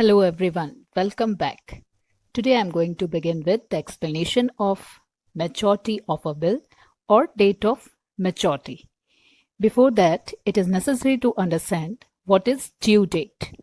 Hello everyone, welcome back. Today I'm going to begin with the explanation of maturity of a bill or date of maturity. Before that, it is necessary to understand what is due date.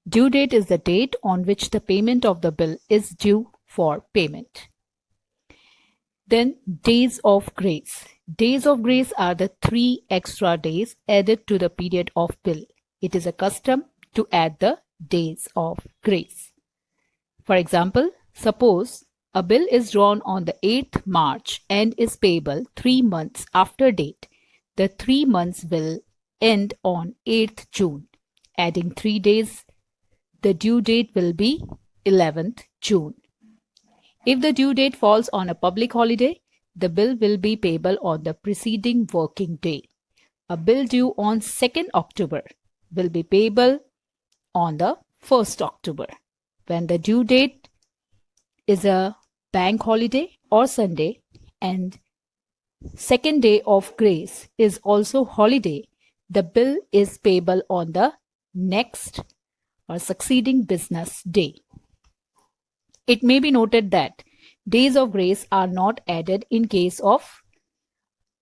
Due date is the date on which the payment of the bill is due for payment. Then days of grace. Days of grace are the 3 extra days added to the period of bill. It is a custom to add the days of grace. For example, suppose a bill is drawn on the 8th March and is payable 3 months after date. The 3 months will end on 8th June. Adding 3 days, the due date will be 11th June. If the due date falls on a public holiday, the bill will be payable on the preceding working day. A bill due on 2nd October will be payable on the 1st October. When the due date is a bank holiday or Sunday and second day of grace is also holiday, the bill is payable on the next or succeeding business day. It may be noted that days of grace are not added in case of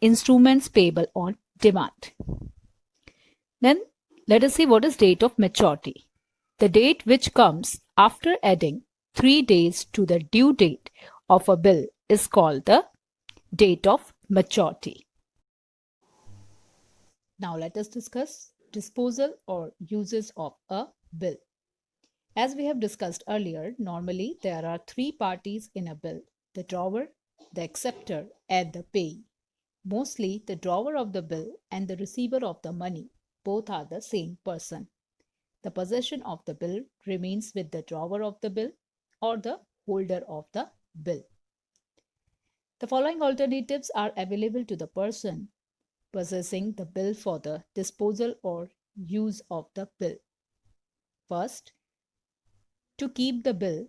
instruments payable on demand. Then let us see what is date of maturity. The date which comes after adding 3 days to the due date of a bill is called the date of maturity. Now let us discuss disposal or uses of a bill. As we have discussed earlier, normally there are 3 parties in a bill: the drawer, the acceptor, and the payee. Mostly the drawer of the bill and the receiver of the money both are the same person. The possession of the bill remains with the drawer of the bill or the holder of the bill. The following alternatives are available to the person possessing the bill for the disposal or use of the bill. First, to keep the bill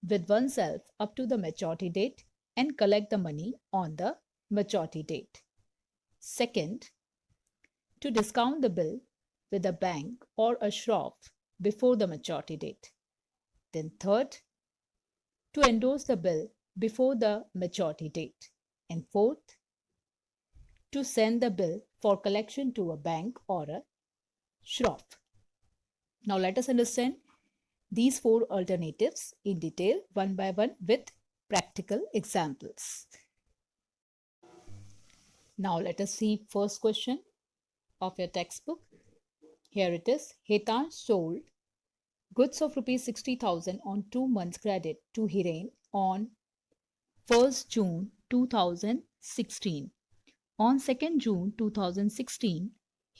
with oneself up to the maturity date and collect the money on the maturity date. Second, to discount the bill with a bank or a shop before the maturity date. Then third, to endorse the bill before the maturity date. And fourth, to send the bill for collection to a bank or a shop. Now let us understand these 4 alternatives in detail one by one with practical examples. Now let us see first question of your textbook. Here it is. Hitansh sold goods of rupees 60,000 on 2 months credit to Hiren on 1st June 2016. On 2nd June 2016,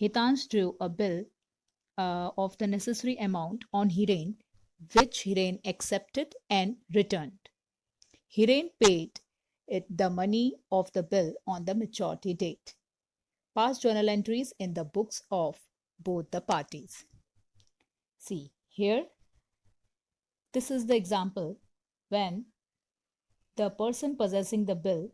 Hitansh drew a bill of the necessary amount on Hiren, which Hiren accepted and returned. Hiren paid it the money of the bill on the maturity date. Past journal entries in the books of both the parties. See here, this is the example when the person possessing the bill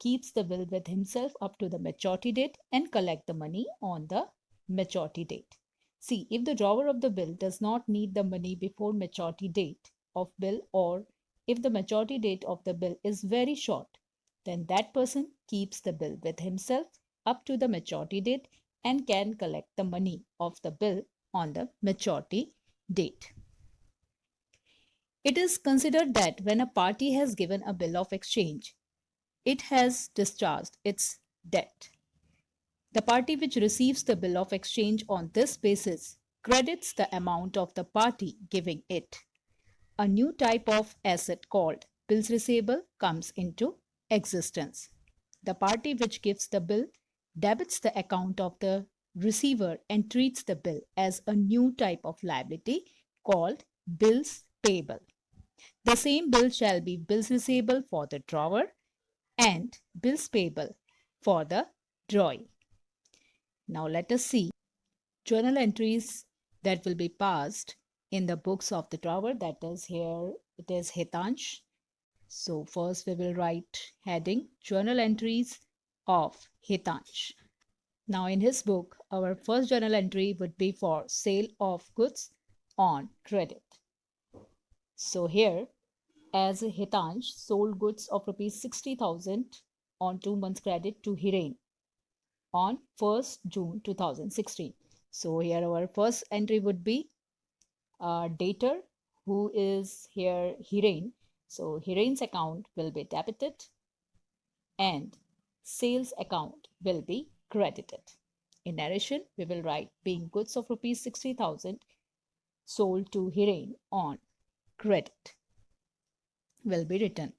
keeps the bill with himself up to the maturity date and collect the money on the maturity date. See, if the drawer of the bill does not need the money before maturity date of bill, or if the maturity date of the bill is very short, then that person keeps the bill with himself up to the maturity date and can collect the money of the bill on the maturity date. It is considered that when a party has given a bill of exchange, it has discharged its debt. The party which receives the bill of exchange on this basis credits the amount of the party giving it. A new type of asset called bills receivable comes into existence. The party which gives the bill debits the account of the receiver and treats the bill as a new type of liability called bills payable. The same bill shall be bills receivable for the drawer and bills payable for the drawee. Now let us see journal entries that will be passed in the books of the drawer. That is, here it is Hitansh. So first we will write heading journal entries of Hitansh. Now in his book, our first journal entry would be for sale of goods on credit. So here, as Hitansh sold goods of rupees 60,000 on 2 months credit to Hiren on 1st June 2016. So here our first entry would be dater, who is here Hiren. So Hiren's account will be debited and sales account will be credited. In narration, we will write being goods of rupees 60,000 sold to Hiren on credit will be written.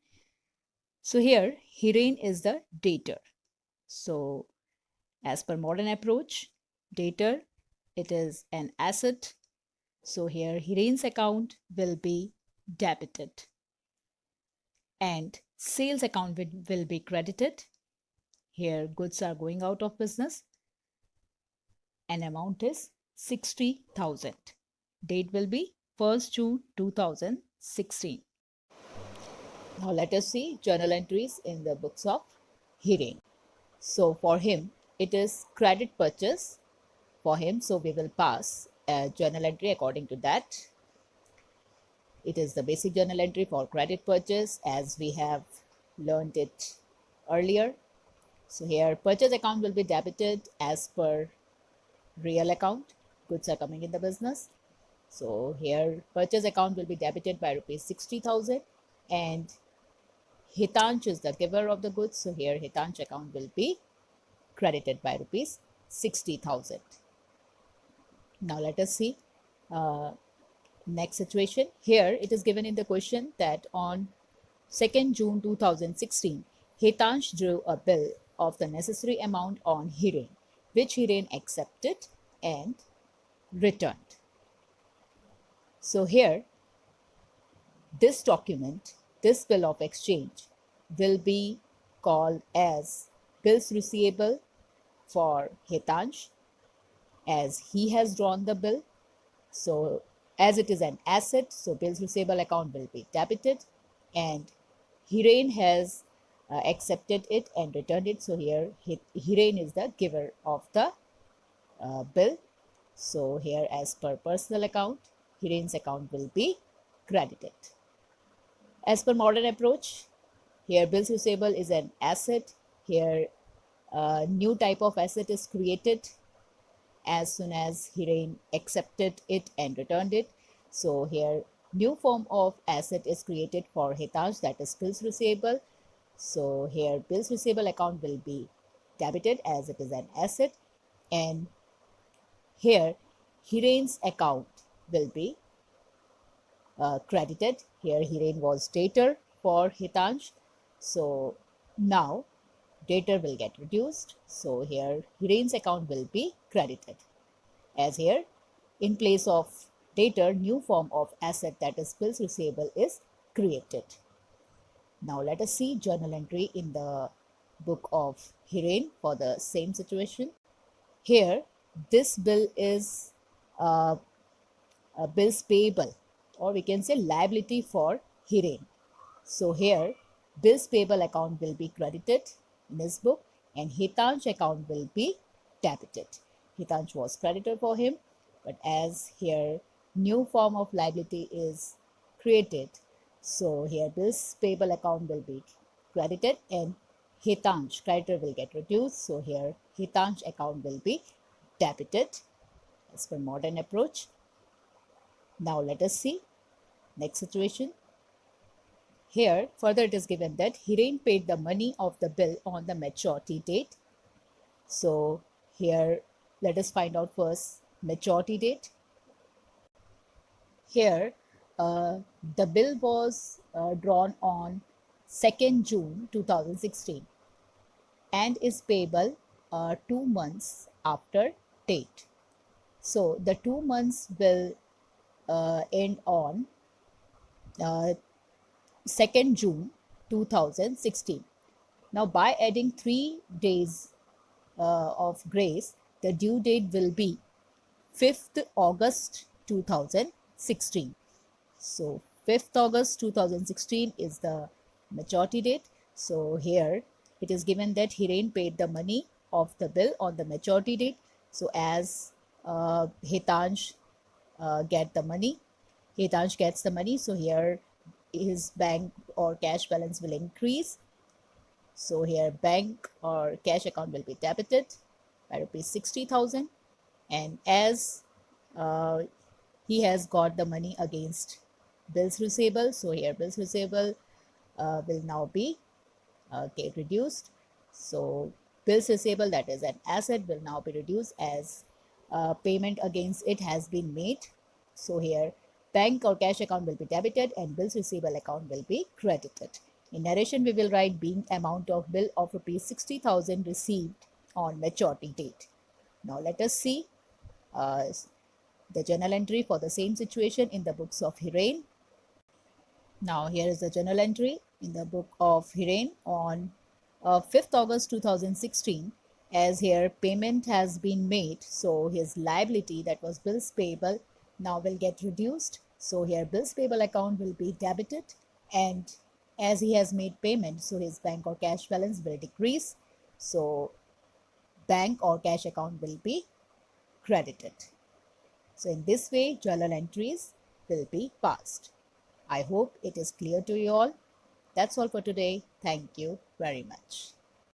So here Hiren is the dater. So as per modern approach, dater, it is an asset. So here Hiren's account will be debited and sales account will be credited. Here goods are going out of business and amount is 60,000. Date will be 1st June 2016. Now let us see journal entries in the books of Hiren. So for him, it is credit purchase for him. So we will pass a journal entry according to that. It is the basic journal entry for credit purchase as we have learned it earlier. So here purchase account will be debited as per real account. Goods are coming in the business. So here purchase account will be debited by rupees 60,000 and Hitansh is the giver of the goods. So here Hitansh account will be credited by rupees 60,000. Now let us see next situation. Here it is given in the question that on 2nd June 2016, Hitansh drew a bill of the necessary amount on Hiren, which Hiren accepted and returned. So here, this document, this bill of exchange, will be called as bills receivable for Hitansh as he has drawn the bill. So as it is an asset, so bills receivable account will be debited and Hiren has accepted it and returned it. So here Hiren is the giver of the bill. So here as per personal account, Hiren's account will be credited. As per modern approach, here bills receivable is an asset. Here a new type of asset is created as soon as Hiren accepted it and returned it. So here new form of asset is created for Hitansh, that is bills receivable. So here bills receivable account will be debited as it is an asset and here Hiren's account will be credited. Here Hiren was dater for Hitansh. So now dater will get reduced. So here Hiren's account will be credited. As here in place of dater, new form of asset that is bills receivable is created. Now let us see journal entry in the book of Hiren for the same situation. Here this bill is bills payable or we can say liability for Hiren. So here bills payable account will be credited in this book and Hitansh account will be debited. Hitansh was creditor for him, but as here new form of liability is created, so here bills payable account will be credited and Hitansh creditor will get reduced. So here Hitansh account will be debited as per modern approach. Now let us see next situation. Here further it is given that Hiren paid the money of the bill on the maturity date. So here let us find out first maturity date. Here the bill was drawn on 2nd June 2016 and is payable 2 months after date. So the 2 months will end on 2nd June 2016. Now by adding 3 days of grace, the due date will be 5th August 2016. So 5th August 2016 is the maturity date. So here it is given that Hiren paid the money of the bill on the maturity date. So as Hitansh get the money, Hitansh gets the money, so here his bank or cash balance will increase. So here bank or cash account will be debited by rupees 60,000, and as uh, he has got the money against bills receivable, so here bills receivable will now be get reduced. So bills receivable, that is an asset, will now be reduced as payment against it has been made. So here bank or cash account will be debited and bills receivable account will be credited. In narration, we will write being amount of bill of rupees 60,000 received on maturity date. Now let us see uh, the journal entry for the same situation in the books of Hiren. Now here is the journal entry in the book of Hiren on 5th August 2016. As here payment has been made, so his liability, that was bills payable, now will get reduced. So here bills payable account will be debited, and as he has made payment, so his bank or cash balance will decrease. So bank or cash account will be credited. So in this way, journal entries will be passed. I hope it is clear to you all. That's all for today. Thank you very much.